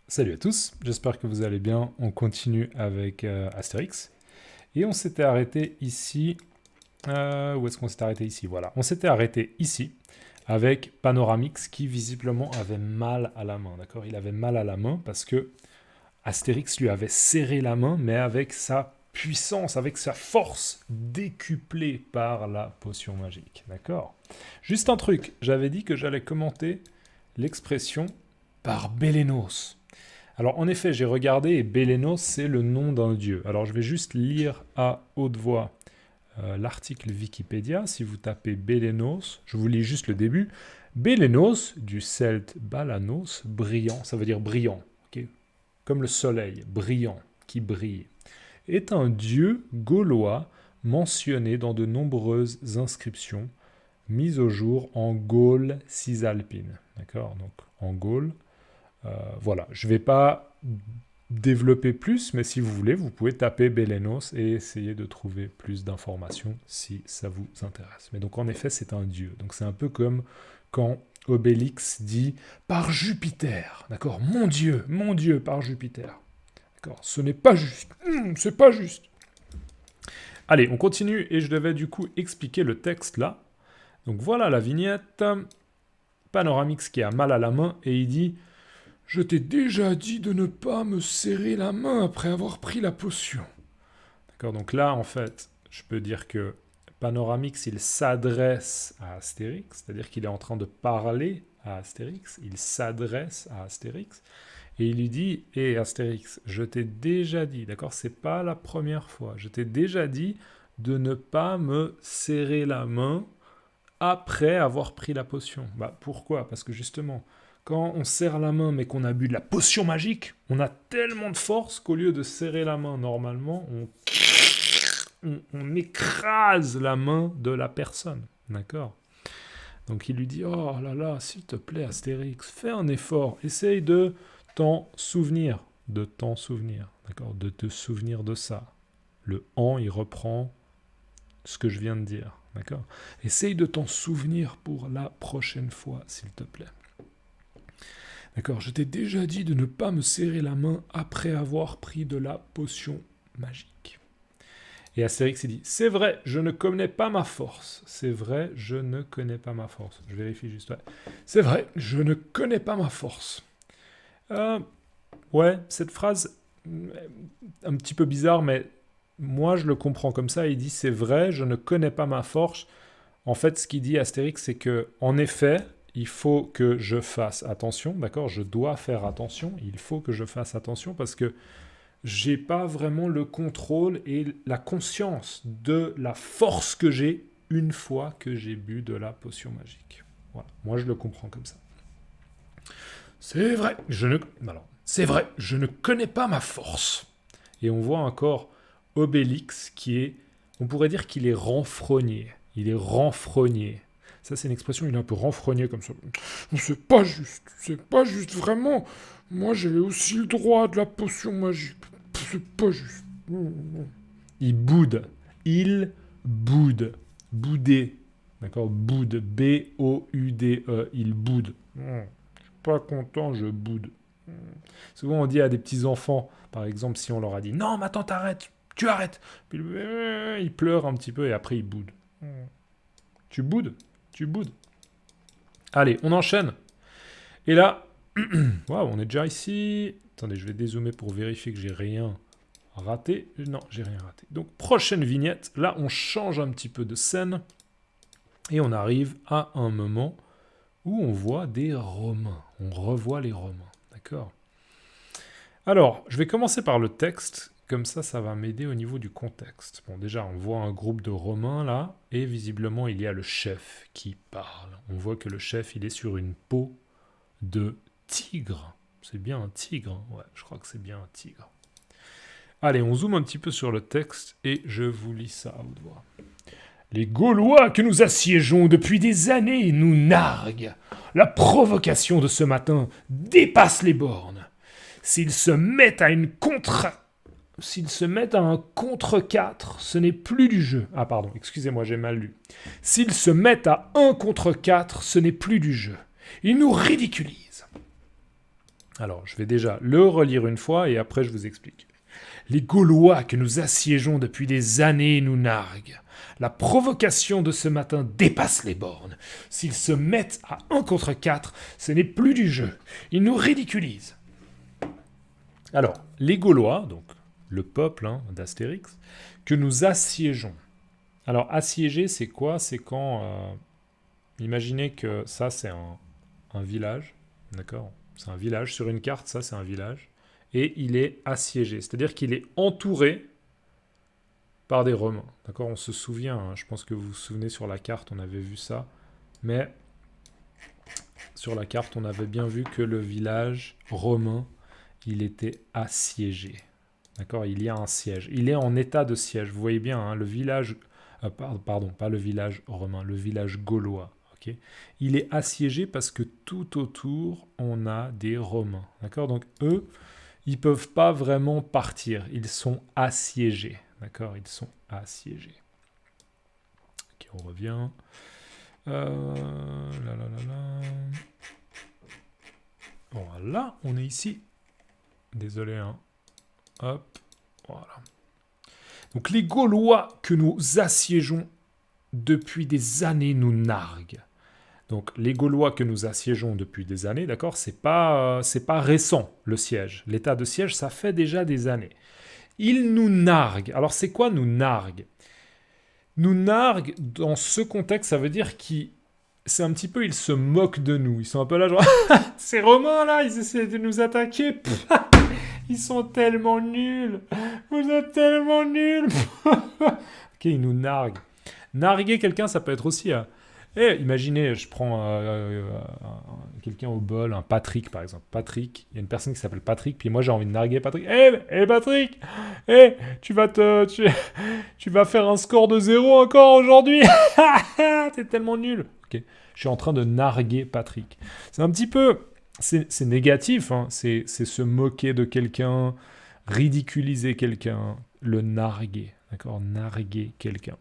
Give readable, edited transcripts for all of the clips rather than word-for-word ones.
Salut à tous, j'espère que vous allez bien. On continue avec Astérix. Et on s'était arrêté ici. Où est-ce qu'on s'était arrêté ici? Voilà, on s'était arrêté ici avec Panoramix qui visiblement avait mal à la main. D'accord, il avait mal à la main parce que Astérix lui avait serré la main, mais avec sa puissance, avec sa force décuplée par la potion magique. D'accord. Juste un truc, j'avais dit que j'allais commenter l'expression par Bélénos. Alors en effet, j'ai regardé et Bélénos, c'est le nom d'un dieu. Alors je vais juste lire à haute voix l'article Wikipédia. Si vous tapez Bélénos, je vous lis juste le début. Bélénos, du celte balanos, brillant, ça veut dire brillant, ok, comme le soleil, brillant, qui brille, est un dieu gaulois mentionné dans de nombreuses inscriptions mises au jour en Gaule cisalpine. D'accord. Donc en Gaule. Voilà, je ne vais pas développer plus, mais si vous voulez, vous pouvez taper Bélénos et essayer de trouver plus d'informations si ça vous intéresse. Mais donc en effet, c'est un dieu. Donc c'est un peu comme quand Obélix dit par Jupiter, d'accord, mon Dieu, par Jupiter. D'accord, ce n'est pas juste, c'est pas juste. Allez, on continue et je devais du coup expliquer le texte là. Donc voilà la vignette. Panoramix qui a mal à la main et il dit je t'ai déjà dit de ne pas me serrer la main après avoir pris la potion. D'accord, donc là, en fait, je peux dire que Panoramix, il s'adresse à Astérix, c'est-à-dire qu'il est en train de parler à Astérix, il s'adresse à Astérix, et il lui dit hé Astérix, je t'ai déjà dit, d'accord, c'est pas la première fois, je t'ai déjà dit de ne pas me serrer la main après avoir pris la potion. Bah pourquoi? Parce que justement, quand on serre la main mais qu'on a bu de la potion magique, on a tellement de force qu'au lieu de serrer la main normalement, on écrase la main de la personne. D'accord. Donc il lui dit oh là là, s'il te plaît Astérix, fais un effort, essaye de t'en souvenir, d'accord, de te souvenir de ça. Le en, il reprend ce que je viens de dire, d'accord. Essaye de t'en souvenir pour la prochaine fois, s'il te plaît. D'accord, je t'ai déjà dit de ne pas me serrer la main après avoir pris de la potion magique. Et Astérix il dit, c'est vrai, je ne connais pas ma force. C'est vrai, je ne connais pas ma force. Je vérifie juste. Ouais. C'est vrai, je ne connais pas ma force. Ouais, cette phrase, un petit peu bizarre, mais moi je le comprends comme ça. Il dit, c'est vrai, je ne connais pas ma force. En fait, ce qu'il dit Astérix, c'est que, en effet, il faut que je fasse attention, d'accord? Je dois faire attention, il faut que je fasse attention parce que j'ai pas vraiment le contrôle et la conscience de la force que j'ai une fois que j'ai bu de la potion magique. Voilà, moi je le comprends comme ça. C'est vrai, je ne connais pas ma force. Et on voit encore Obélix qui est, on pourrait dire qu'il est renfrogné. Il est renfrogné. Ça, c'est une expression, il est un peu renfrogné comme ça. C'est pas juste, vraiment. Moi, j'ai aussi le droit de la potion magique. C'est pas juste. Il boude. Il boude. Bouder. D'accord. Boude. B-O-U-D-E. Il boude. Je suis pas content, je boude. Souvent, on dit à des petits-enfants, par exemple, si on leur a dit non, mais attends, t'arrêtes, tu arrêtes. Puis il pleure un petit peu et après il boude. Tu boudes. Tu boudes. Allez, on enchaîne. Et là, waouh, on est déjà ici. Attendez, je vais dézoomer pour vérifier que j'ai rien raté. Non, j'ai rien raté. Donc, prochaine vignette. Là, on change un petit peu de scène. Et on arrive à un moment où on voit des Romains. On revoit les Romains. D'accord? Alors, je vais commencer par le texte. Comme ça va m'aider au niveau du contexte. Bon, déjà, on voit un groupe de Romains là, et visiblement, il y a le chef qui parle. On voit que le chef, il est sur une peau de tigre. C'est bien un tigre, hein. Ouais, je crois que c'est bien un tigre. Allez, on zoome un petit peu sur le texte, et je vous lis ça à haute voix. Les Gaulois que nous assiégeons depuis des années nous narguent. La provocation de ce matin dépasse les bornes. S'ils se mettent à un contre 4, ce n'est plus du jeu. Ah pardon, excusez-moi, j'ai mal lu. S'ils se mettent à 1 contre 4, ce n'est plus du jeu. Ils nous ridiculisent. Alors, je vais déjà le relire une fois et après je vous explique. Les Gaulois que nous assiégeons depuis des années nous narguent. La provocation de ce matin dépasse les bornes. S'ils se mettent à 1 contre 4, ce n'est plus du jeu. Ils nous ridiculisent. Alors, les Gaulois, donc le peuple d'Astérix, que nous assiégeons. Alors, assiéger, c'est quoi? C'est quand... imaginez que ça, c'est un village, d'accord? C'est un village. Sur une carte, ça, c'est un village. Et il est assiégé. C'est-à-dire qu'il est entouré par des Romains. D'accord? On se souvient, je pense que vous vous souvenez sur la carte, on avait vu ça. Mais sur la carte, on avait bien vu que le village romain, il était assiégé. D'accord? Il y a un siège. Il est en état de siège. Vous voyez bien, le village... pardon, pas le village romain, le village gaulois. Okay? Il est assiégé parce que tout autour, on a des Romains. D'accord? Donc eux, ils ne peuvent pas vraiment partir. Ils sont assiégés. D'accord? Ils sont assiégés. Ok, on revient. Voilà, on est ici. Désolé, Hop, voilà. Donc les Gaulois que nous assiégeons depuis des années nous narguent. Donc les Gaulois que nous assiégeons depuis des années, d'accord, c'est pas récent le siège. L'état de siège, ça fait déjà des années. Ils nous narguent. Alors c'est quoi nous narguent? Nous narguent, dans ce contexte, ça veut dire qu'ils ils se moquent de nous. Ils sont un peu là genre, ces Romains là, ils essaient de nous attaquer. Ils sont tellement nuls. Vous êtes tellement nuls. Ok, ils nous narguent. Narguer quelqu'un, ça peut être aussi... imaginez, je prends quelqu'un au bol, un Patrick par exemple. Patrick, il y a une personne qui s'appelle Patrick, puis moi j'ai envie de narguer Patrick. Patrick, tu vas faire un score de 0 encore aujourd'hui. T'es tellement nul. Ok, je suis en train de narguer Patrick. C'est un petit peu, c'est négatif, c'est se moquer de quelqu'un, ridiculiser quelqu'un, le narguer, d'accord, narguer quelqu'un.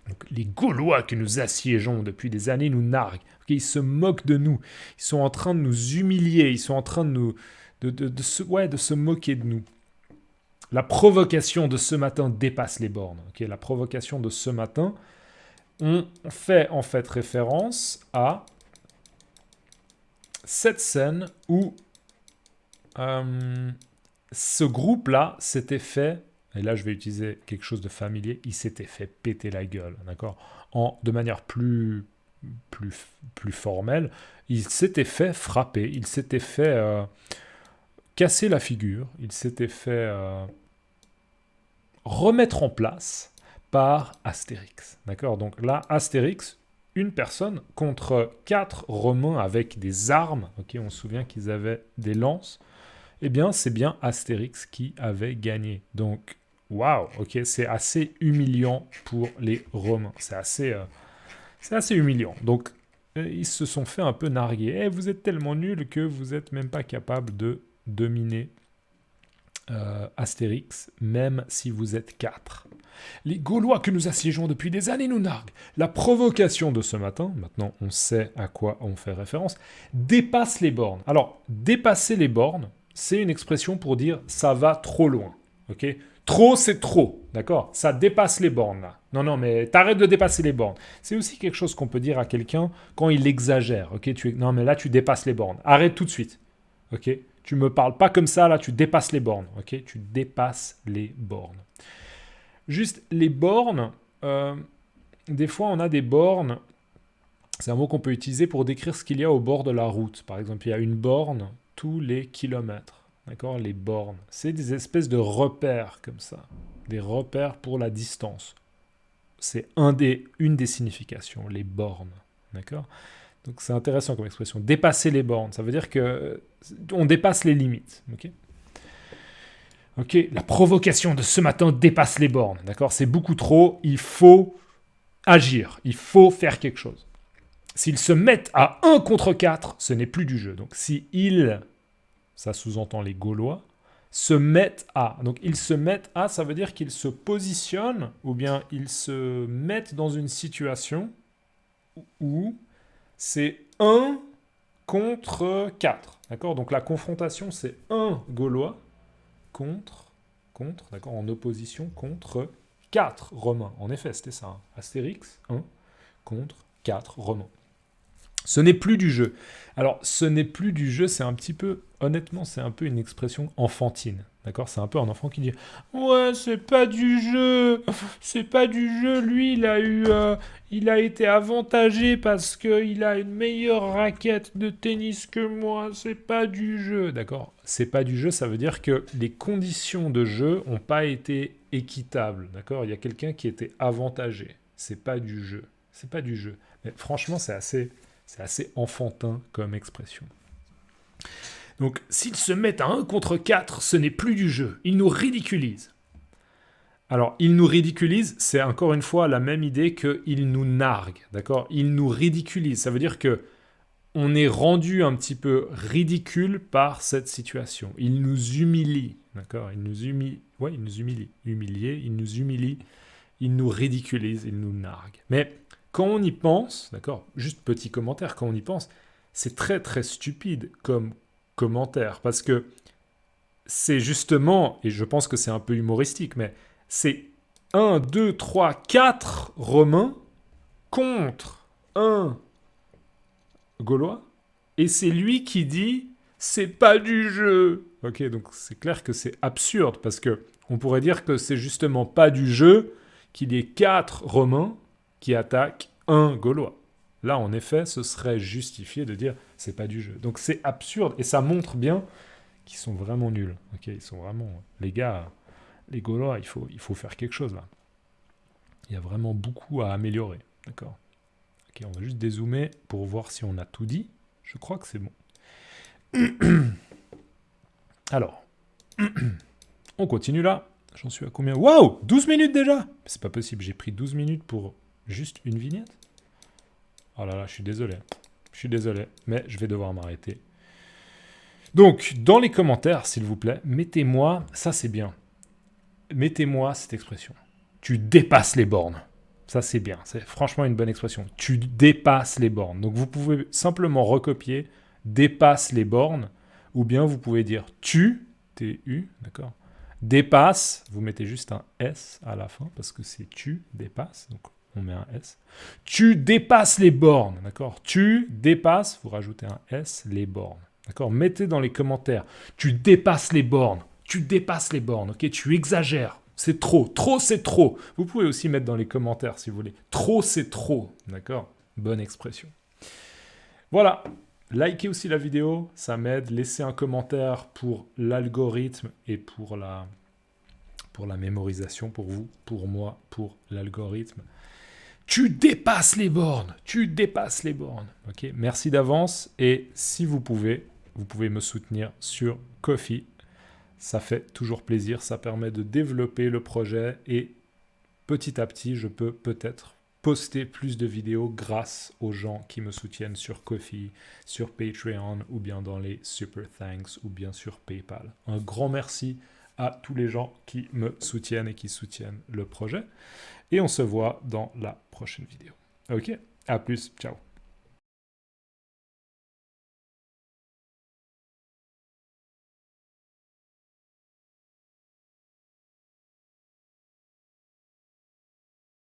Donc, les Gaulois que nous assiégeons depuis des années nous narguent. Okay, ils se moquent de nous. Ils sont en train de nous humilier. Ils sont en train de se moquer de nous. La provocation de ce matin dépasse les bornes. Okay, la provocation de ce matin, on fait en fait référence à cette scène où ce groupe-là s'était fait... Et là, je vais utiliser quelque chose de familier. Il s'était fait péter la gueule, d'accord? De manière plus formelle, il s'était fait frapper, il s'était fait casser la figure, il s'était fait remettre en place par Astérix, d'accord? Donc là, Astérix, une personne contre 4 Romains avec des armes, ok? On se souvient qu'ils avaient des lances. Eh bien, c'est bien Astérix qui avait gagné. Donc, waouh, ok, c'est assez humiliant pour les Romains. C'est assez humiliant. Donc, ils se sont fait un peu narguer. Vous êtes tellement nuls que vous n'êtes même pas capable de dominer Astérix, même si vous êtes 4. Les Gaulois que nous assiégeons depuis des années nous narguent. La provocation de ce matin, maintenant on sait à quoi on fait référence, dépasse les bornes. Alors, dépasser les bornes, c'est une expression pour dire ça va trop loin. Ok? Trop, c'est trop. D'accord? Ça dépasse les bornes, là. Non, mais t'arrêtes de dépasser les bornes. C'est aussi quelque chose qu'on peut dire à quelqu'un quand il exagère. Ok? Non, mais là, tu dépasses les bornes. Arrête tout de suite. Ok? Tu me parles pas comme ça, là, tu dépasses les bornes. Ok? Tu dépasses les bornes. Juste, les bornes, des fois, on a des bornes. C'est un mot qu'on peut utiliser pour décrire ce qu'il y a au bord de la route. Par exemple, il y a une borne tous les kilomètres. D'accord? Les bornes. C'est des espèces de repères comme ça. Des repères pour la distance. C'est une des significations, les bornes. D'accord? Donc c'est intéressant comme expression. Dépasser les bornes. Ça veut dire qu'on dépasse les limites. Ok? La provocation de ce matin dépasse les bornes. D'accord? C'est beaucoup trop. Il faut agir. Il faut faire quelque chose. S'ils se mettent à 1 contre 4, ce n'est plus du jeu. Donc si ils... ça sous-entend les Gaulois, se mettent à. Donc ils se mettent à, ça veut dire qu'ils se positionnent, ou bien ils se mettent dans une situation où c'est 1 contre 4. D'accord? Donc la confrontation, c'est un Gaulois contre, d'accord, en opposition contre 4 Romains. En effet, c'était ça. Hein. Astérix, 1 contre 4 Romains. Ce n'est plus du jeu. Alors, ce n'est plus du jeu, c'est un petit peu, honnêtement, c'est un peu une expression enfantine. D'accord? C'est un peu un enfant qui dit « Ouais, c'est pas du jeu, c'est pas du jeu, lui, il a été avantagé parce qu'il a une meilleure raquette de tennis que moi, c'est pas du jeu. » D'accord? C'est pas du jeu, ça veut dire que les conditions de jeu n'ont pas été équitables. D'accord? Il y a quelqu'un qui était avantagé. C'est pas du jeu. C'est pas du jeu. Mais franchement, c'est assez enfantin comme expression. Donc, s'ils se mettent à 1 contre 4, ce n'est plus du jeu. Ils nous ridiculisent. Alors, ils nous ridiculisent, c'est encore une fois la même idée qu'ils nous narguent. D'accord? Ils nous ridiculisent. Ça veut dire que on est rendu un petit peu ridicule par cette situation. Ils nous humilient. D'accord? Ils nous humilient. Ouais, ils nous humilient. Humiliés, ils nous humilient. Ils nous ridiculisent, ils nous narguent. Mais quand on y pense, d'accord, juste petit commentaire, quand on y pense, c'est très très stupide comme commentaire, parce que c'est justement, et je pense que c'est un peu humoristique, mais c'est 1, 2, 3, 4 Romains contre un Gaulois, et c'est lui qui dit « c'est pas du jeu ». Ok, donc c'est clair que c'est absurde, parce que on pourrait dire que c'est justement pas du jeu qu'il y ait 4 Romains qui attaquent un Gaulois. Là, en effet, ce serait justifié de dire « c'est pas du jeu ». Donc c'est absurde, et ça montre bien qu'ils sont vraiment nuls. Ok, ils sont vraiment... Les gars, les Gaulois, il faut faire quelque chose, là. Il y a vraiment beaucoup à améliorer, d'accord? Ok, on va juste dézoomer pour voir si on a tout dit. Je crois que c'est bon. Alors, on continue là. J'en suis à combien? Waouh, 12 minutes déjà! C'est pas possible, j'ai pris 12 minutes pour juste une vignette. Oh là là, je suis désolé. Je suis désolé, mais je vais devoir m'arrêter. Donc, dans les commentaires, s'il vous plaît, mettez-moi, ça c'est bien, mettez-moi cette expression. Tu dépasses les bornes. Ça c'est bien, c'est franchement une bonne expression. Tu dépasses les bornes. Donc vous pouvez simplement recopier dépasse les bornes, ou bien vous pouvez dire tu, T-U, d'accord, dépasse, vous mettez juste un S à la fin, parce que c'est tu, dépasse, donc on met un S. Tu dépasses les bornes, d'accord? Tu dépasses, vous rajoutez un S, les bornes, d'accord? Mettez dans les commentaires, tu dépasses les bornes, ok? Tu exagères, c'est trop, trop c'est trop. Vous pouvez aussi mettre dans les commentaires si vous voulez, trop c'est trop, d'accord? Bonne expression. Voilà. Likez aussi la vidéo, ça m'aide. Laissez un commentaire pour l'algorithme et pour la mémorisation, pour vous, pour moi, pour l'algorithme. Tu dépasses les bornes, tu dépasses les bornes. Ok, merci d'avance et si vous pouvez me soutenir sur Ko-fi. Ça fait toujours plaisir, ça permet de développer le projet et petit à petit, je peux peut-être poster plus de vidéos grâce aux gens qui me soutiennent sur Ko-fi, sur Patreon ou bien dans les Super Thanks ou bien sur PayPal. Un grand merci à tous les gens qui me soutiennent et qui soutiennent le projet. Et on se voit dans la prochaine vidéo. Ok, à plus, ciao.